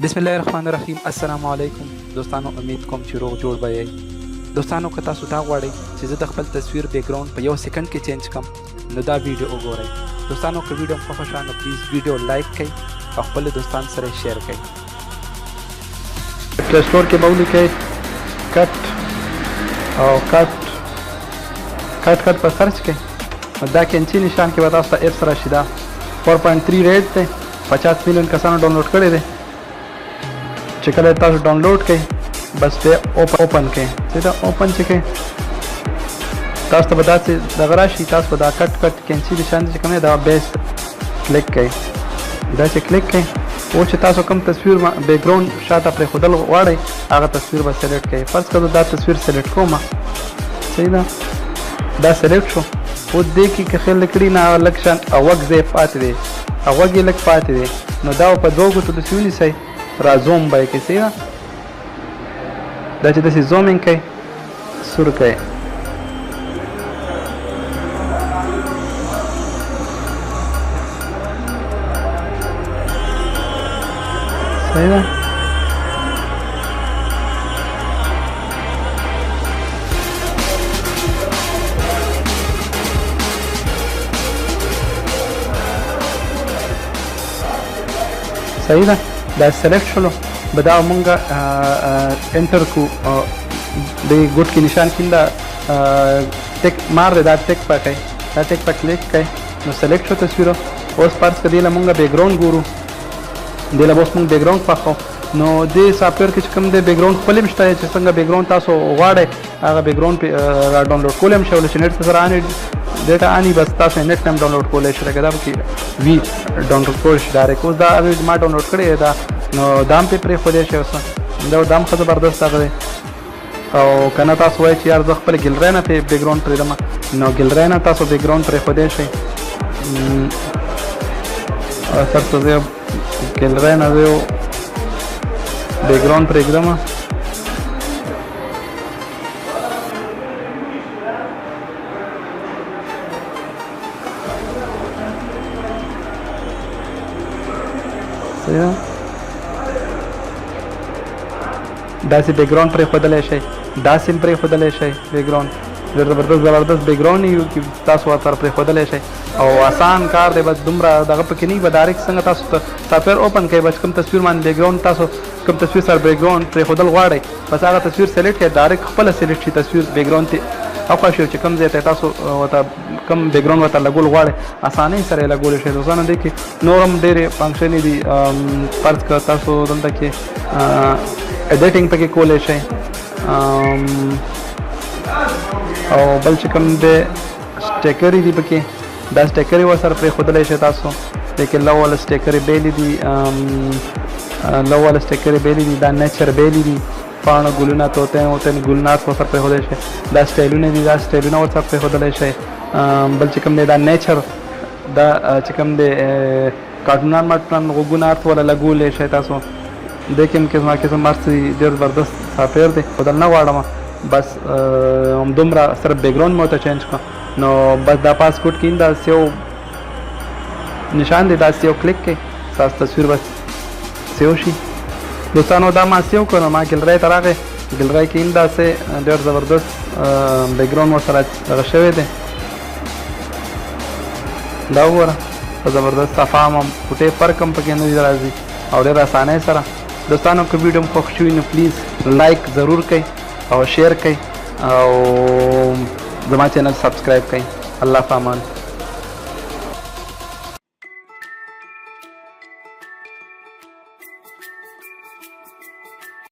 बिस्मिल्लाहिर्रहमानिर्रहीम अस्सलाम वालेकुम दोस्तانو امید کوم چې روغ جوړ به یې دوستانو که تاسو دا غواړئ چې زه د خپل تصویر بیک ګراوند په یو سکند کې چینج کړم نو دا ویډیو وګورئ دوستانو که ویډیو مو خوښه شوه نو پلیز ویډیو لایک کړئ او خپل دوستان سره شیر کړئ پلی سٹور کې به ولیکئ کټ او کټ په سرچ کړئ نو دا کینچي نشان کې به تاسو ته ایپس راشي دا 4.3 ریټ دی 50 میلیون کسانو ډاونلوډ کړی دی چې کله تاسو ډاونلوډ کړئ بس بیا اوپن کړئ چې دا اوپن چې کړئ تاسو ته به داسې دغه راشي تاسو به دا کټ کینچي نشان چې کوم دی دا بیس کلیک کړئ دا چې کلیک کړئ او چې تاسو کوم تصویر بیک ګراوند شاته پرېښودل غواړئ هغه تصویر به سلیکټ کړئ فرض کړه دا تصویر سلیکټ کوم صحیح ده دا سلیکټ شو او دې کې که خیال کړي نه لږ شان غوږ ځای پاتې دی غوږ یې لږ پاتې دی نو دا په دوه ګوتو داسې ونیسئ را زوم به یې کوئ صحیح ده دا چې داسې زومینګ کوئ سور کوئ صحیح ده صحیح ده دا سلیکټ شولو به دا مونږه انټر کو د ګوټ کې نشان کینده ټیک مار دی دا ټیک په کوي دا ټیک په کلیک کوي نو سلیکټ شو تصویر اوس فرض کړه دې له مونږه بیک ګراوند ګورو دې له اوس مونږ بیک ګراوند خوښو نو دې سافټویر کې چې کوم دی بیک ګراوند خپل هم شته چې څنګه بیک ګراوند تاسو غواړئ هغه بیک ګراوند را ډاونلوډ کولی هم شئ چې نیټ سره انې ډیټا اني بس تاسو نیټ هم ډاونلوډ کولی شئ لکه دا پکې وي ډاونلوډ کولی شئ ډایرکټ اوس دا ما ډاونلوډ کړی دی دا نو دا هم پرې پرېښودی شئ اوس دا هم ښه زبردست هغه دی او که نه تاسو وایئ چې یار زه خپل ګیلرۍ نه پرې بیک ګراوند پرېږدم نو ګیلرۍ نه تاسو بیک ګراوند پرېښودی شئ سر ته زه ګیلرۍ نه زه یو بیک ګراوند پرېږدم داسې بیک ګراوند پرېښودلی شئ داسې هم پرېښودلی شئ بیک ګراوند ډېر زبردست بیک ګراوند یو چې تاسو ورسره پرېښودلی شئ او آسان کار دی بس دومره دغه پکې نه وي به ډایرکټ څنګه تاسو ته سافټویر اوپن کوئ بس کوم تصویر باندې بیک ګراوند تاسو کوم تصویر سره بیک ګراوند پرېښودل غواړئ بس هغه تصویر سلیکټ کړئ ډایرکټ خپله سلیکټ شي تصویر بیک ګراوند ته هخوا شي چې کوم ځای ته تاسو ورته کوم بیک ګراوند ورته لګول غواړئ اسانۍ سره یې لګولی شئ دوستانو دې کې نور هم ډېرې فنکشنې دي فرض کړه تاسو دلته کې ایډیټینګ پکې کولی شئ او بل چې کوم دی سټیکرې دي پکې دا سټیکرې ورسره پرېښودلی شئ تاسو دې کې لو والا سټیکرې بیلې دي دا نیچر بیلې دي پاڼه ګلونه توتین ګلنات ورسره پرېښودلی شئ دا سټایلونه دي دا سټایلونه ورسره پرېښودلی شئ بل چې کوم دی دا نیچر دا چې کوم دی کارټونان مارټونان غوږونه ارت والا لګولی شئ تاسو دې کې هم قسم هر څه ډېر زبردست سافټویر دی بدل نه غواړم بس همدومره صرف بیک ګراوند مې ورته چینج کړه نو بس دا پاسپورټ کې داسې یو نشان دی داسې یو کلیک کړئ ستاسو تصویر بس سیو شي دوستانو دا ما سیو کړو ما ګیلرۍ ته راغی ګیلرۍ کې داسې ډېر زبردست بیک ګراوند ورسره دغه شوی دی دا وګوره په زبردست صفا هم فوټې فرق هم پکې نه راځي او ډېر اسانۍ سره دوستانو که ویډیو مو خوښ شوي نو پلیز لایک ضرور کړئ او شیر کړئ او زما چینل سبسکرایب کړئ الله پامان